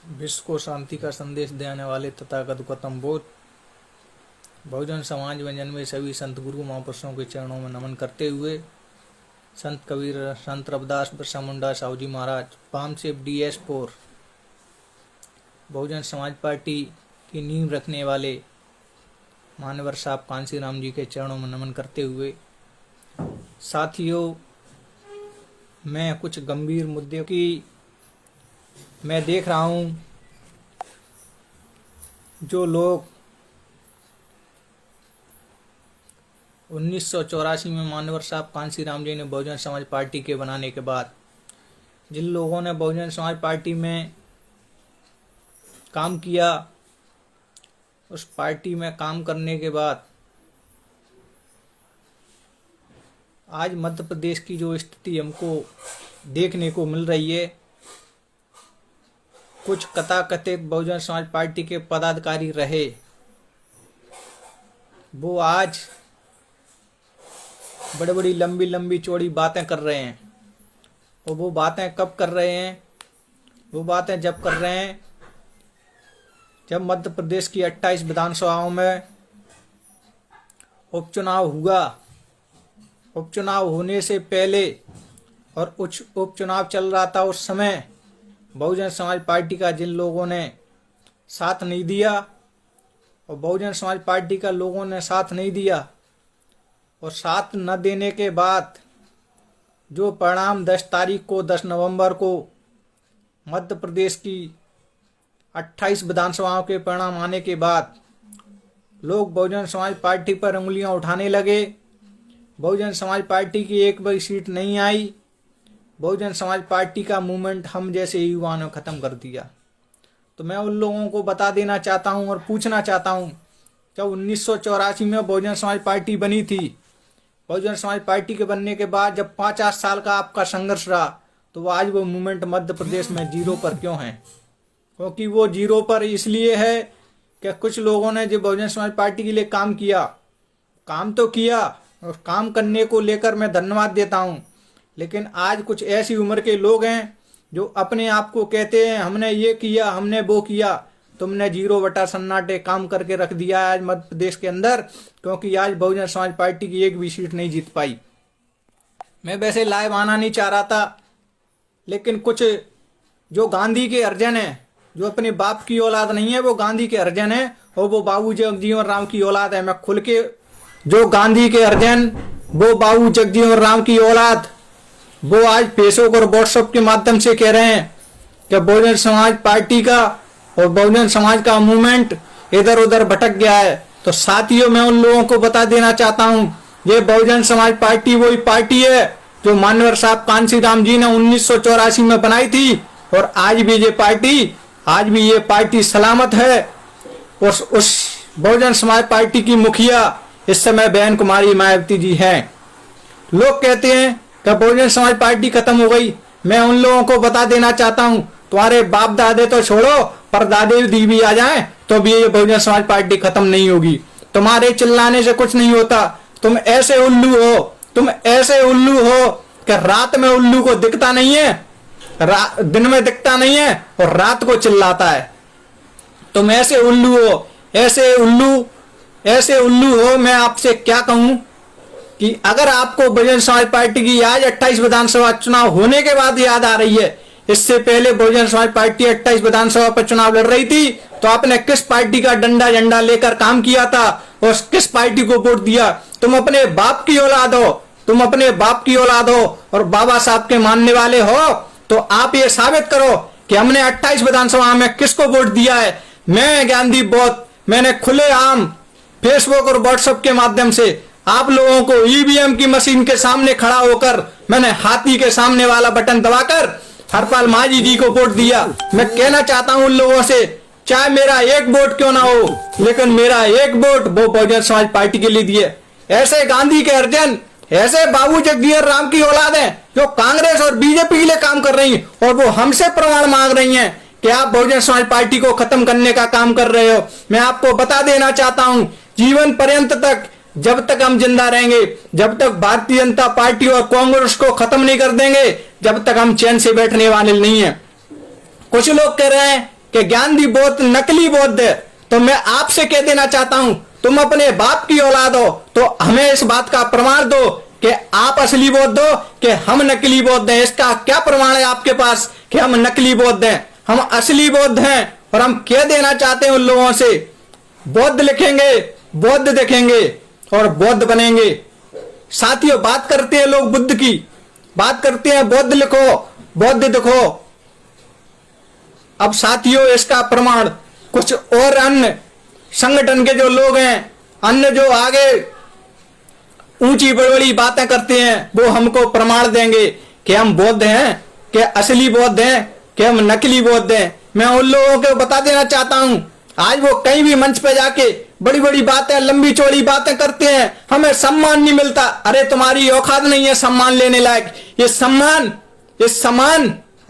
विश्व को शांति का संदेश देने वाले तथागत गौतम बुद्ध बहुजन समाज में जन्मे सभी संत गुरु महापुरुषों के चरणों में नमन करते हुए संत कबीर, संत रविदास, बिरसा मुंडा, साहू जी महाराज, पामसेप DS4 बहुजन समाज पार्टी की नींव रखने वाले मान्यवर साहब कांसी राम जी के चरणों में नमन करते हुए साथियों, मैं कुछ गंभीर मुद्दे की मैं देख रहा हूं। जो लोग 1984 में मान्यवर साहब कांसी राम जी ने बहुजन समाज पार्टी के बनाने के बाद जिन लोगों ने बहुजन समाज पार्टी में काम किया, उस पार्टी में काम करने के बाद आज मध्य प्रदेश की जो स्थिति हमको देखने को मिल रही है, कुछ कथाकथित बहुजन समाज पार्टी के पदाधिकारी रहे, वो आज बड़ी बड़ी लंबी लंबी चौड़ी बातें कर रहे हैं। और वो बातें कब कर रहे हैं? वो बातें जब कर रहे हैं जब मध्य प्रदेश की 28 विधानसभाओं में उपचुनाव हुआ। उपचुनाव होने से पहले और उपचुनाव चल रहा था, उस समय बहुजन समाज पार्टी का जिन लोगों ने साथ नहीं दिया और बहुजन समाज पार्टी का लोगों ने साथ नहीं दिया, और साथ न देने के बाद जो परिणाम 10 नवंबर को मध्य प्रदेश की 28 विधानसभाओं के परिणाम आने के बाद लोग बहुजन समाज पार्टी पर उंगलियां उठाने लगे। बहुजन समाज पार्टी की एक भी सीट नहीं आई। बहुजन समाज पार्टी का मूवमेंट हम जैसे युवाओं ने ख़त्म कर दिया। तो मैं उन लोगों को बता देना चाहता हूं और पूछना चाहता हूं, जब 1984 में बहुजन समाज पार्टी बनी थी, बहुजन समाज पार्टी के बनने के बाद जब 5-8 साल का आपका संघर्ष रहा, तो वो आज वो मूवमेंट मध्य प्रदेश में जीरो पर क्यों है? क्योंकि वो जीरो पर इसलिए है कि कुछ लोगों ने जो बहुजन समाज पार्टी के लिए काम किया, काम तो किया और काम करने को लेकर मैं धन्यवाद देता हूं, लेकिन आज कुछ ऐसी उम्र के लोग हैं जो अपने आप को कहते हैं हमने ये किया, हमने वो किया। तुमने 0 सन्नाटे काम करके रख दिया है आज मध्य प्रदेश के अंदर, क्योंकि आज बहुजन समाज पार्टी की एक भी सीट नहीं जीत पाई। मैं वैसे लाइव आना नहीं चाह रहा था, लेकिन कुछ जो गांधी के अर्जन है, जो अपने बाप की औलाद नहीं है, वो गांधी के अर्जन है और वो बाबू जगजीवन राम की औलाद है। मैं खुल के, जो गांधी के अर्जन, वो बाबू जगजीवन राम की औलाद, वो आज फेसबुक और व्हाट्सएप के माध्यम से कह रहे हैं कि बहुजन समाज पार्टी का और बहुजन समाज का मूवमेंट इधर उधर भटक गया है। तो साथियों, मैं उन लोगों को बता देना चाहता हूं, ये बहुजन समाज पार्टी वही पार्टी है जो मान्यवर साहब कांसी राम जी ने 1984 में बनाई थी, और आज भी ये पार्टी सलामत है। उस बहुजन समाज पार्टी की मुखिया इस समय बहन कुमारी मायावती जी हैं। लोग कहते हैं कि बहुजन समाज पार्टी खत्म हो गई। मैं उन लोगों को बता देना चाहता हूं, तुम्हारे बाप दादे तो छोड़ो, पर दादे दी भी आ जाएं तो भी ये बहुजन समाज पार्टी खत्म नहीं होगी। तुम्हारे चिल्लाने से कुछ नहीं होता। तुम ऐसे उल्लू हो कि रात में उल्लू को दिखता नहीं है, दिन में दिखता नहीं है और रात को चिल्लाता है। तुम ऐसे उल्लू हो। मैं आपसे क्या कहूं कि अगर आपको बहुजन समाज पार्टी की आज 28 विधानसभा चुनाव होने के बाद याद आ रही है, इससे पहले बहुजन समाज पार्टी 28 विधानसभा पर चुनाव लड़ रही थी, तो आपने किस पार्टी का डंडा झंडा लेकर काम किया था और किस पार्टी को वोट दिया? तुम अपने बाप की औलाद हो और बाबा साहब के मानने वाले हो, तो आप ये साबित करो कि हमने 28 विधानसभा में किसको वोट दिया है। मैं ज्ञानदीप बोध, मैंने खुलेआम फेसबुक और व्हाट्सएप के माध्यम से आप लोगों को ईवीएम की मशीन के सामने खड़ा होकर मैंने हाथी के सामने वाला बटन दबाकर हरपाल मांझी जी को वोट दिया। मैं कहना चाहता हूं उन लोगों से, चाहे मेरा एक वोट क्यों ना हो, लेकिन मेरा एक वोट वो बहुजन समाज पार्टी के लिए दिए। ऐसे गांधी के अर्जन, ऐसे बाबू जगजीवन राम की औलाद है जो कांग्रेस और बीजेपी के लिए काम कर रही है, और वो हमसे प्रमाण मांग रही हैं कि आप बहुजन समाज पार्टी को खत्म करने का काम कर रहे हो। मैं आपको बता देना चाहता हूं, जीवन पर्यंत तक, जब तक हम जिंदा रहेंगे, जब तक भारतीय जनता पार्टी और कांग्रेस को खत्म नहीं कर देंगे, जब तक हम चैन से बैठने वाले नहीं है। कुछ लोग कह रहे हैं कि कि ज्ञानदी बौद्ध नकली बौद्ध है, तो मैं आपसे कह देना चाहता हूं, तुम अपने बाप की औलाद हो तो हमें इस बात का प्रमाण दो कि आप असली बौद्ध हो कि हम नकली बौद्ध हैं। इसका क्या प्रमाण है आपके पास कि हम नकली बौद्ध हैं? हम असली बौद्ध हैं। और हम कह देना चाहते हैं उन लोगों से, बौद्ध लिखेंगे, बौद्ध देखेंगे और बौद्ध बनेंगे। साथियों, बात करते हैं लोग बुद्ध की, बात करते हैं बौद्ध लिखो, बौद्ध देखो। अब साथियों, इसका प्रमाण कुछ और अन्य संगठन के जो लोग हैं, अन्य जो आगे ऊंची बड़ी बातें करते हैं, वो हमको प्रमाण देंगे कि हम बौद्ध हैं, कि असली बौद्ध हैं, कि हम नकली बौद्ध हैं। मैं उन लोगों को बता देना चाहता हूं, आज वो कहीं भी मंच पे जाके बड़ी बड़ी बातें, लंबी चौड़ी बातें करते हैं, हमें सम्मान नहीं मिलता। अरे तुम्हारी औकात नहीं है सम्मान लेने लायक। ये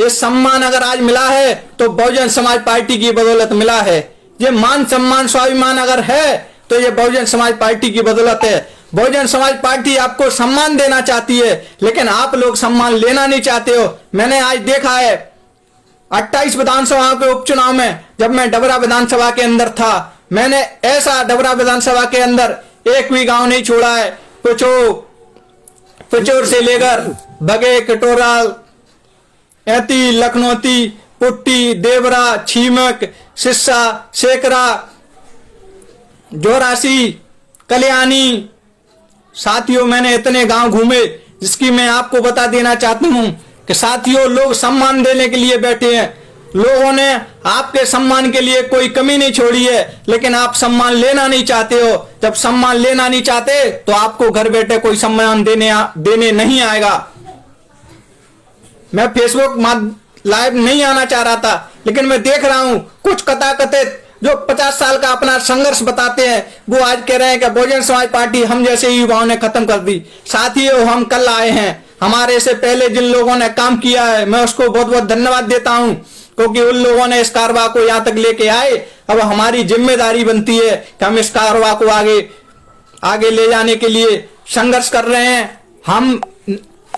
सम्मान अगर आज मिला है तो बहुजन समाज पार्टी की बदौलत मिला है। ये मान सम्मान स्वाभिमान अगर है तो ये बहुजन समाज पार्टी की बदौलत है। बहुजन समाज पार्टी आपको सम्मान देना चाहती है, लेकिन आप लोग सम्मान लेना नहीं चाहते हो। मैंने आज देखा है 28 विधानसभा के उपचुनाव में, जब मैं डबरा विधानसभा के अंदर था, मैंने ऐसा डबरा विधानसभा के अंदर एक भी गांव नहीं छोड़ा है। पिचोर से लेकर बगे, कटोराल, ऐती, लखनौती, पुट्टी, देवरा, छीमक, सिस्सा, सेकरा, जोरासी, कल्याणी। साथियों, मैंने इतने गांव घूमे जिसकी मैं आपको बता देना चाहता हूं कि साथियों, लोग सम्मान देने के लिए बैठे हैं। लोगों ने आपके सम्मान के लिए कोई कमी नहीं छोड़ी है, लेकिन आप सम्मान लेना नहीं चाहते हो। जब सम्मान लेना नहीं चाहते तो आपको घर बैठे कोई सम्मान देने नहीं आएगा। मैं फेसबुक लाइव नहीं आना चाह रहा था, लेकिन मैं देख रहा हूं कुछ कथाकथित जो 50 साल का अपना संघर्ष बताते हैं, वो आज कह रहे हैं कि बहुजन समाज पार्टी हम जैसे युवाओं ने खत्म कर दी। साथियों, हम कल आए हैं, हमारे से पहले जिन लोगों ने काम किया है मैं उसको बहुत बहुत धन्यवाद देता हूं, क्योंकि उन लोगों ने इस कारवा को यहां तक लेके आए। अब हमारी जिम्मेदारी बनती है कि हम इस कारवा को आगे ले जाने के लिए संघर्ष कर रहे हैं।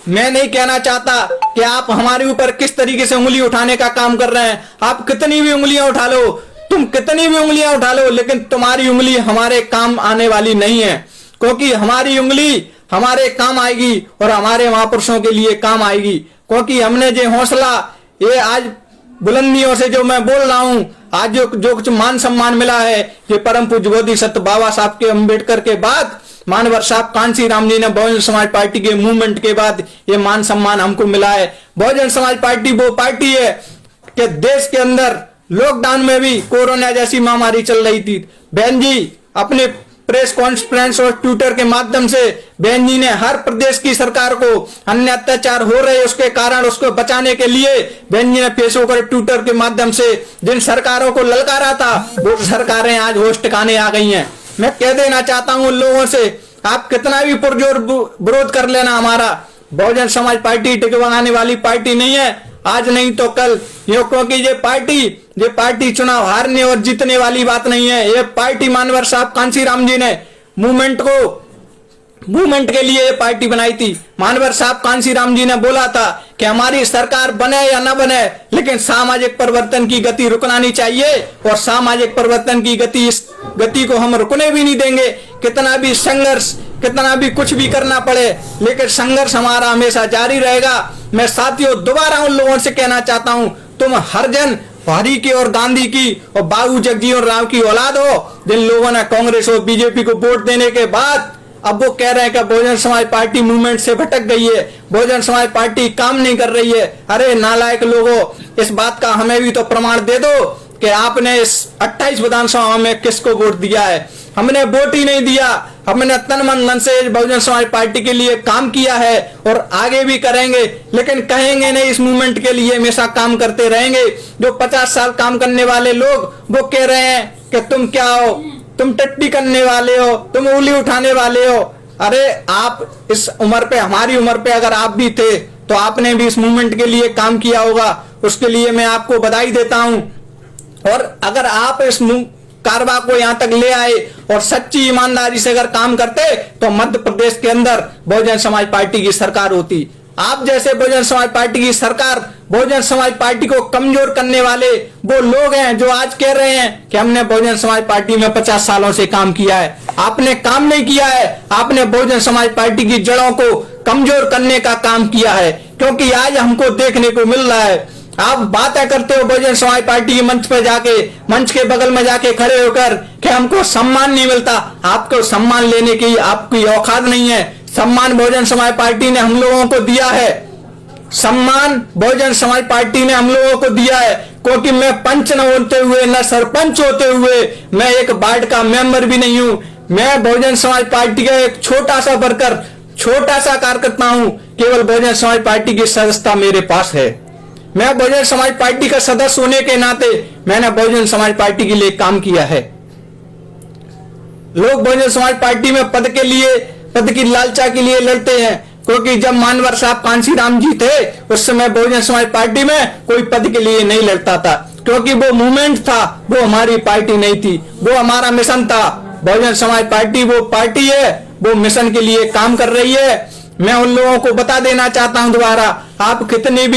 मैं नहीं कहना चाहता कि आप हमारे ऊपर किस तरीके से उंगली उठाने का काम कर रहे हैं। आप कितनी भी उंगलियां उठा लो, तुम कितनी भी उंगलियां उठा लो, लेकिन तुम्हारी उंगली हमारे काम आने वाली नहीं है, क्योंकि हमारी उंगली हमारे काम आएगी और हमारे महापुरुषों के लिए काम आएगी। क्योंकि हमने जो हौसला, ये आज बुलंदियों से जो मैं बोल रहा हूं, आज जो कुछ मान सम्मान मिला है, ये परम पूज्य बोधिसत्व बाबा साहब के अम्बेडकर के बाद, मानवर साहब कांसी राम जी ने बहुजन समाज पार्टी के मूवमेंट के बाद ये मान सम्मान हमको मिला है। बहुजन समाज पार्टी वो पार्टी है कि देश के अंदर लॉकडाउन में भी कोरोना जैसी महामारी चल रही थी, बहन जी अपने प्रेस कॉन्फ्रेंस और ट्विटर के माध्यम से बहन जी ने हर प्रदेश की सरकार को अन्य अत्याचार हो रहे उसके कारण उसको बचाने के लिए बहन जी ने फेसबुक और ट्विटर के माध्यम से जिन सरकारों को ललकारा था, वो सरकारें आज होश ठिकाने आ गई हैं। मैं कह देना चाहता हूं उन लोगों से, आप कितना भी पुरजोर विरोध कर लेना, हमारा बहुजन समाज पार्टी टिकवाने वाली पार्टी नहीं है, आज नहीं तो कल। क्योंकि ये पार्टी चुनाव हारने और जीतने वाली बात नहीं है। ये पार्टी मानवर साहब कांसी राम जी ने मूवमेंट के लिए ये पार्टी बनाई थी। मानवर साहब कांसी राम जी ने बोला था कि हमारी सरकार बने या ना बने, लेकिन सामाजिक परिवर्तन की गति रुकना नहीं चाहिए, और सामाजिक परिवर्तन की गति, इस गति को हम रुकने भी नहीं देंगे। कितना भी संघर्ष, कितना भी कुछ भी करना पड़े, लेकिन संघर्ष हमारा हमेशा जारी रहेगा। मैं साथियों दोबारा उन लोगों से कहना चाहता हूं, तुम हरिजन हरि की और गांधी की और बाबू जगजीवन राम की औलाद हो, जिन लोगों ने कांग्रेस और बीजेपी को वोट देने के बाद अब वो कह रहे हैं कि बहुजन समाज पार्टी मूवमेंट से भटक गई है, बहुजन समाज पार्टी काम नहीं कर रही है। अरे नालायक लोगों, इस बात का हमें भी तो प्रमाण दे दो कि आपने इस 28 विधानसभा में किसको वोट दिया है। हमने वोट ही नहीं दिया, हमने तन मन धन से बहुजन समाज पार्टी के लिए काम किया है और आगे भी करेंगे, लेकिन कहेंगे नहीं, इस मूवमेंट के लिए हमेशा काम करते रहेंगे। जो 50 साल काम करने वाले लोग वो कह रहे हैं कि तुम क्या हो, तुम टट्टी करने वाले हो, तुम उंगली उठाने वाले हो। अरे आप इस उम्र पे, हमारी उम्र पे अगर आप भी थे तो आपने भी इस मूवमेंट के लिए काम किया होगा, उसके लिए मैं आपको बधाई देता हूं। और अगर आप इस कारवा को यहां तक ले आए और सच्ची ईमानदारी से अगर काम करते तो मध्य प्रदेश के अंदर बहुजन समाज पार्टी की सरकार होती। आप जैसे बहुजन समाज पार्टी की सरकार बहुजन समाज पार्टी को कमजोर करने वाले वो लोग हैं जो आज कह रहे हैं कि हमने बहुजन समाज पार्टी में 50 सालों से काम किया है। आपने काम नहीं किया है, आपने बहुजन समाज पार्टी की जड़ों को कमजोर करने का काम किया है। क्योंकि आज हमको देखने को मिल रहा है, आप बातें करते हो बहुजन समाज पार्टी के मंच पर जाके, मंच के बगल में जाके खड़े होकर कि हमको सम्मान नहीं मिलता। आपको सम्मान लेने की आपकी औकात नहीं है। सम्मान बहुजन समाज पार्टी ने हम लोगों को दिया है, सम्मान बहुजन समाज पार्टी ने हम लोगों को दिया है। क्योंकि मैं पंच न होते हुए, न सरपंच होते हुए, मैं एक वार्ड का मेंबर भी नहीं हूं। मैं बहुजन समाज पार्टी का एक छोटा सा वर्कर, छोटा सा कार्यकर्ता हूं। केवल बहुजन समाज पार्टी की सदस्यता मेरे पास है। मैं बहुजन समाज पार्टी का सदस्य होने के नाते मैंने बहुजन समाज पार्टी के लिए काम किया है। लोग बहुजन समाज पार्टी में पद के लिए, पद की लालचा के लिए लड़ते हैं। क्योंकि जब मानवर साहब कांशीराम जी थे उस समय बहुजन समाज पार्टी में कोई पद के लिए नहीं लड़ता था, क्योंकि वो मूवमेंट था, वो हमारी पार्टी नहीं थी, वो हमारा मिशन था। बहुजन समाज पार्टी वो पार्टी है, वो मिशन के लिए काम कर रही है। मैं उन लोगों को बता देना चाहता हूं दोबारा, आप कितने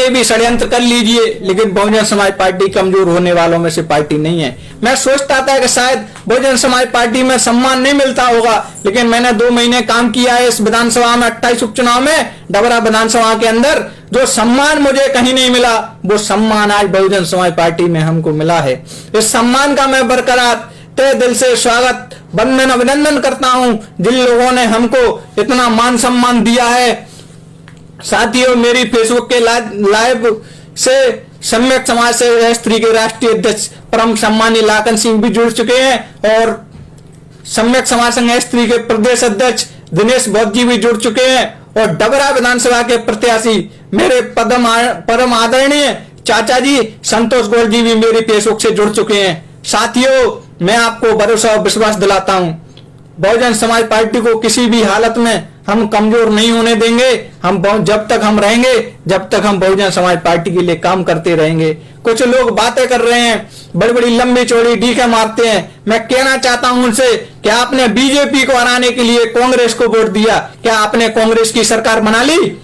भी षड्यंत्र कर लीजिए, लेकिन बहुजन समाज पार्टी कमजोर होने वालों में से पार्टी नहीं है। मैं सोचता था कि शायद बहुजन समाज पार्टी में सम्मान नहीं मिलता होगा, लेकिन मैंने 2 महीने काम किया है इस विधानसभा में, 28 उपचुनाव में डबरा विधानसभा के अंदर। जो सम्मान मुझे कहीं नहीं मिला, वो सम्मान आज बहुजन समाज पार्टी में हमको मिला है। इस सम्मान का मैं बरकरार तहे दिल से स्वागत, वंदन, अभिनंदन करता हूं जिन लोगों ने हमको इतना मान सम्मान दिया है। साथियों, मेरी फेसबुक के लाइव से सम्यक समाज से स्त्री के राष्ट्रीय अध्यक्ष परम सम्मानीय लाखन सिंह भी जुड़ चुके हैं और सम्यक समाज संघ स्त्री के प्रदेश अध्यक्ष दिनेश बौद्ध जी भी जुड़ चुके हैं और डबरा विधानसभा के प्रत्याशी मेरे परम आदरणीय चाचा जी संतोष गोयल जी भी मेरी फेसबुक से जुड़ चुके हैं। साथियों, मैं आपको भरोसा और विश्वास दिलाता हूं, बहुजन समाज पार्टी को किसी भी हालत में हम कमजोर नहीं होने देंगे। हम जब तक हम रहेंगे, जब तक हम बहुजन समाज पार्टी के लिए काम करते रहेंगे। कुछ लोग बातें कर रहे हैं, बड़ी बड़ी लंबी चौड़ी डीके मारते हैं। मैं कहना चाहता हूं उनसे कि आपने बीजेपी को हराने के लिए कांग्रेस को वोट दिया, क्या आपने कांग्रेस की सरकार बना ली?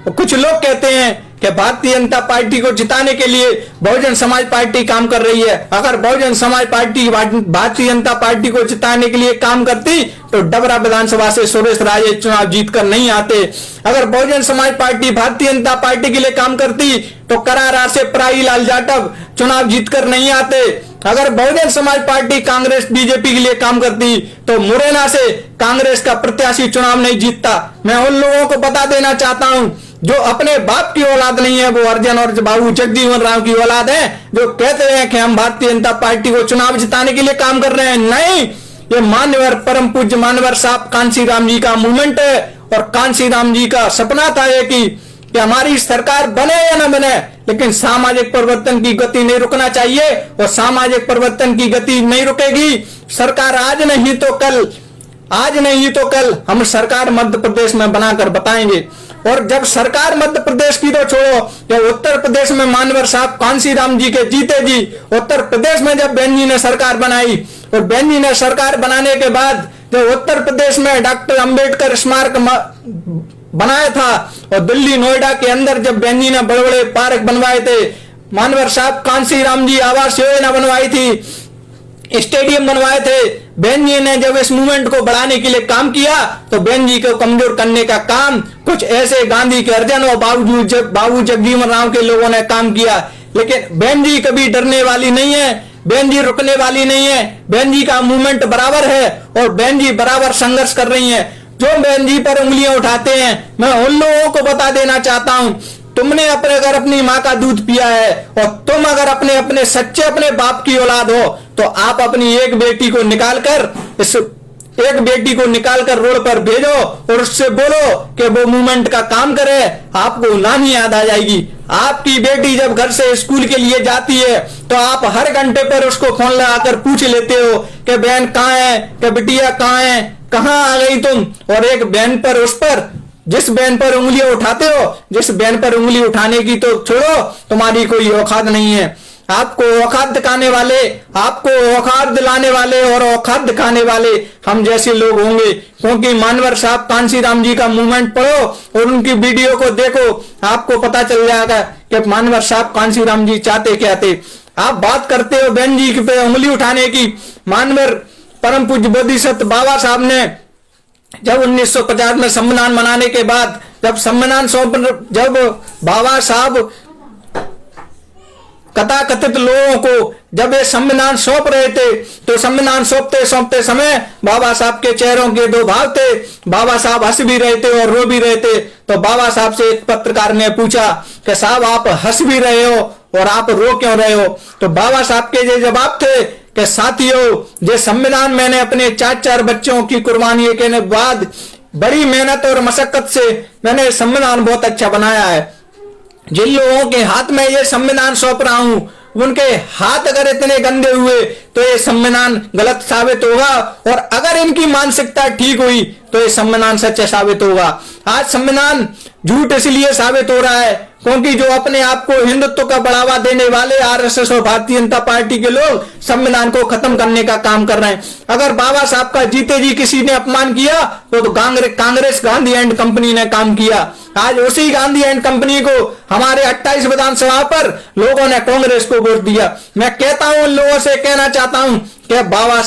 कुछ लोग कहते हैं कि भारतीय जनता पार्टी को जिताने के लिए बहुजन समाज पार्टी काम कर रही है। अगर बहुजन समाज पार्टी भारतीय जनता पार्टी को जिताने के लिए काम करती तो डबरा विधानसभा से सुरेश राजे चुनाव जीतकर नहीं आते। अगर बहुजन समाज पार्टी भारतीय जनता पार्टी के लिए काम करती तो करारा से पराई लाल जाटव चुनाव जीतकर नहीं आते। अगर बहुजन समाज पार्टी कांग्रेस बीजेपी के लिए काम करती तो मुरैना से कांग्रेस का प्रत्याशी चुनाव नहीं जीतता। मैं उन लोगों को बता देना चाहता हूं जो अपने बाप की औलाद नहीं है, वो अर्जन और बाबू जगजीवन राम की औलाद है, जो कहते हैं कि हम भारतीय जनता पार्टी को चुनाव जिताने के लिए काम कर रहे हैं। नहीं, ये मान्यवर परम पूज्य मान्यवर साहब कांशीराम जी का मूवमेंट है और कांशीराम जी का सपना था कि हमारी सरकार बने या न बने, लेकिन सामाजिक परिवर्तन की गति नहीं रुकना चाहिए और सामाजिक परिवर्तन की गति नहीं रुकेगी। सरकार आज नहीं तो कल हम सरकार मध्य प्रदेश में बनाकर बताएंगे। और जब सरकार मध्य प्रदेश की तो छोड़ो, जब उत्तर प्रदेश में मान्यवर साहब कांशीराम जी के जीते जी, उत्तर प्रदेश में जब बेन जी ने सरकार बनाई और बेन जी ने सरकार बनाने के बाद जब उत्तर प्रदेश में डॉक्टर अंबेडकर स्मारक बनाया था और दिल्ली नोएडा के अंदर जब बेन जी ने बड़े बड़े पार्क बनवाए थे, मान्यवर साहब कांशीराम जी आवास योजना बनवाई थी, स्टेडियम बनवाए थे, बेन जी ने जब इस मूवमेंट को बढ़ाने के लिए काम किया तो बेन जी को कमजोर करने का काम कुछ ऐसे गांधी के अर्जन और बाबू जगजीवन राम के लोगों ने काम किया। लेकिन बेन जी कभी डरने वाली नहीं है, बेन जी रुकने वाली नहीं है। बेन जी का मूवमेंट बराबर है और बेन जी बराबर संघर्ष कर रही है। जो बेन जी पर उंगलियां उठाते हैं, मैं उन लोगों को बता देना चाहता हूं, तुमने अपने घर अपनी माँ का दूध पिया है और तुम अगर अपने सच्चे अपने बाप की औलाद हो तो आप अपनी एक बेटी को निकालकर रोड पर भेजो और उससे बोलो कि वो मूवमेंट का काम करे, आपको नाम ही याद आ जाएगी। आपकी बेटी जब घर से स्कूल के लिए जाती है तो आप हर घंटे पर उसको फोन लगाकर पूछ लेते हो कि बहन कहाँ है, कि बिटिया कहाँ है, कहाँ आ गई तुम। और एक बहन पर जिस बहन पर उंगलियां उठाते हो, जिस बहन पर उंगली उठाने की तो छोड़ो, तुम्हारी कोई औकात नहीं है। आपको औकात दिखाने वाले, आपको औकात दिलाने वाले और औकात दिखाने वाले हम जैसे लोग होंगे। क्योंकि मानवर साहब कांशीराम जी का मूवमेंट पढ़ो और उनकी वीडियो को देखो, आपको पता चल जाएगा कि मानवर साहब कांशीराम जी चाहते क्या थे। आप बात करते हो बहन जी पे उंगली उठाने की। मानवर परम पूज्य बोधिसत्व बाबा साहब ने जब 1950 में संविधान मनाने के बाद जब बाबा साहब कथाकथित लोगों को जब ये संविधान सौंप रहे थे, तो संविधान सौंपते समय बाबा साहब के चेहरों के दो भाव थे। बाबा साहब हंस भी रहे थे और रो भी रहे थे। तो बाबा साहब से एक पत्रकार ने पूछा कि साहब आप हंस भी रहे हो और आप रो क्यों रहे हो? तो बाबा साहब के ये जवाब थे कि साथियों, ये संविधान मैंने अपने 4 बच्चों की कुर्बानी के बाद बड़ी मेहनत और मशक्कत से मैंने संविधान बहुत अच्छा बनाया है। जिन लोगों के हाथ में ये संविधान सौंप रहा हूं, उनके हाथ अगर इतने गंदे हुए तो ये संविधान गलत साबित होगा, और अगर इनकी मानसिकता ठीक हुई तो ये संविधान सच्चा साबित होगा। आज संविधान झूठ इसलिए साबित हो रहा है क्योंकि जो अपने आप को हिंदुत्व का बढ़ावा देने वाले आरएसएस और भारतीय जनता पार्टी के लोग संविधान को खत्म करने का काम कर रहे हैं। अगर बाबा साहब का जीते जी किसी ने अपमान किया तो कांग्रेस गांधी एंड कंपनी ने काम किया। आज उसी गांधी एंड कंपनी को हमारे 28 विधानसभा पर लोगों ने कांग्रेस को वोट दिया। मैं कहता हूं, उन लोगों से कहना चाहता हूं कि बाबा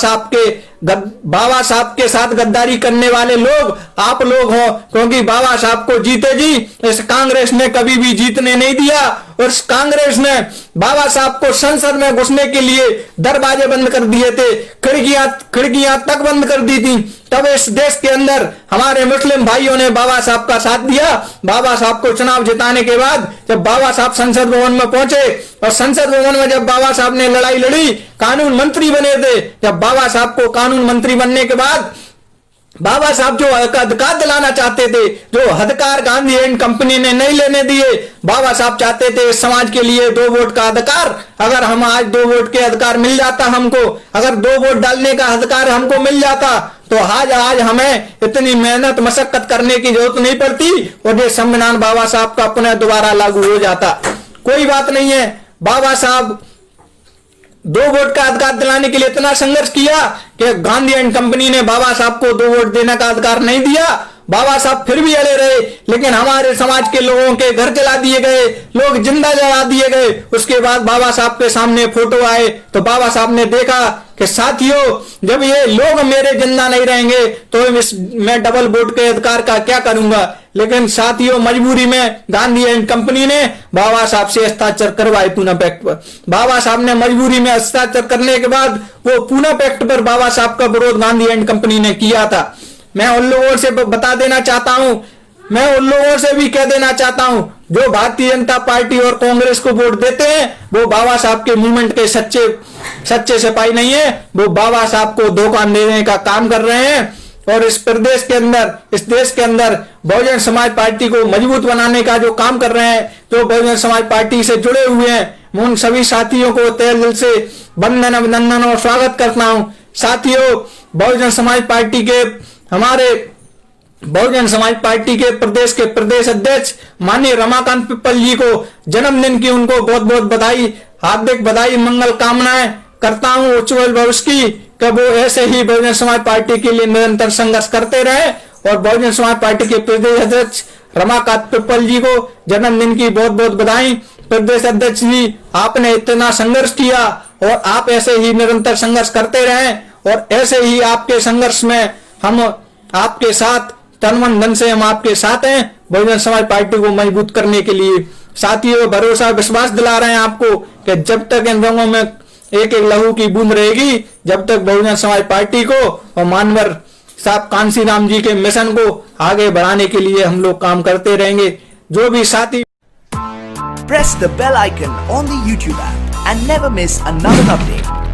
साहब के साथ गद्दारी करने वाले लोग आप लोग हो, क्योंकि बाबा साहब को जीते जी इस कांग्रेस ने कभी भी जीतने नहीं दिया। और इस कांग्रेस ने बाबा साहब को संसद में घुसने के लिए दरवाजे बंद कर दिए थे, खिड़कियां तक बंद कर दी थी। तब इस देश के अंदर हमारे मुस्लिम भाइयों ने बाबा साहब का साथ दिया। बाबा साहब को चुनाव जिताने के बाद जब बाबा साहब संसद भवन में पहुंचे, और संसद भवन में जब बाबा साहब ने लड़ाई लड़ी, कानून मंत्री बने थे। जब बाबा साहब को कानून मंत्री बनने के बाद बाबा साहब जो अधिकार दिलाना चाहते थे, जो अधिकार गांधी एंड कंपनी ने नहीं लेने दिए, बाबा साहब चाहते थे समाज के लिए 2 वोट का अधिकार। अगर हम आज 2 वोट के अधिकार मिल जाता, हमको अगर 2 वोट डालने का अधिकार हमको मिल जाता, तो आज हमें इतनी मेहनत मशक्कत करने की जरूरत नहीं पड़ती और ये संविधान बाबा साहब का पुनः दोबारा लागू हो जाता। कोई बात नहीं है, बाबा साहब 2 वोट का अधिकार दिलाने के लिए इतना संघर्ष किया कि गांधी एंड कंपनी ने बाबा साहब को 2 वोट देने का अधिकार नहीं दिया। बाबा साहब फिर भी अड़े रहे, लेकिन हमारे समाज के लोगों के घर जला दिए गए, लोग जिंदा जला दिए गए। उसके बाद बाबा साहब के सामने फोटो आए तो बाबा साहब ने देखा कि साथियों, जब ये लोग मेरे जिंदा नहीं रहेंगे तो मैं डबल वोट के अधिकार का क्या करूंगा। लेकिन साथियों, मजबूरी में गांधी एंड कंपनी ने बाबा साहब से हस्ताक्षर करवाए पूना पैक्ट पर। बाबा साहब ने मजबूरी में हस्ताक्षर करने के बाद वो पूना पैक्ट पर बाबा साहब का विरोध गांधी एंड कंपनी ने किया था। मैं उन लोगों से बता देना चाहता हूं, मैं उन लोगों से भी कह देना चाहता हूं जो भारतीय जनता पार्टी और कांग्रेस को वोट देते हैं, वो बाबा साहब के मूवमेंट के सच्चे सिपाही नहीं है। वो बाबा साहब को धोखा देने का काम कर रहे हैं। और इस प्रदेश के अंदर, इस देश के अंदर बहुजन समाज पार्टी को मजबूत बनाने का जो काम कर रहे हैं, जो बहुजन समाज पार्टी से जुड़े हुए हैं, मैं उन सभी साथियों को तहे दिल से वंदन अभिनंदन और स्वागत करता हूं। साथियों, बहुजन समाज पार्टी के प्रदेश के प्रदेश अध्यक्ष माननीय रमाकांत पिप्पल जी को जन्मदिन की उनको बहुत बहुत बधाई, हार्दिक बधाई, मंगल कामनाएं करता हूं उज्जवल भविष्य की, कि वो ऐसे ही बहुजन समाज पार्टी के लिए निरंतर संघर्ष करते रहे। और बहुजन समाज पार्टी के प्रदेश अध्यक्ष रमाकांत पिप्पल जी को जन्मदिन की बहुत बहुत बधाई। प्रदेश अध्यक्ष जी, आपने इतना संघर्ष किया और आप ऐसे ही निरंतर संघर्ष करते रहें, और ऐसे ही आपके संघर्ष में हम आपके साथ तन मन धन से हम आपके साथ हैं बहुजन समाज पार्टी को मजबूत करने के लिए। साथियों, भरोसा विश्वास दिला रहे हैं आपको कि जब तक इन रंगों में एक एक लहू की बूंद रहेगी, जब तक बहुजन समाज पार्टी को और मानवर साहब कांशीराम जी के मिशन को आगे बढ़ाने के लिए हम लोग काम करते रहेंगे। जो भी साथी press the bell icon on the YouTube app and never miss another update.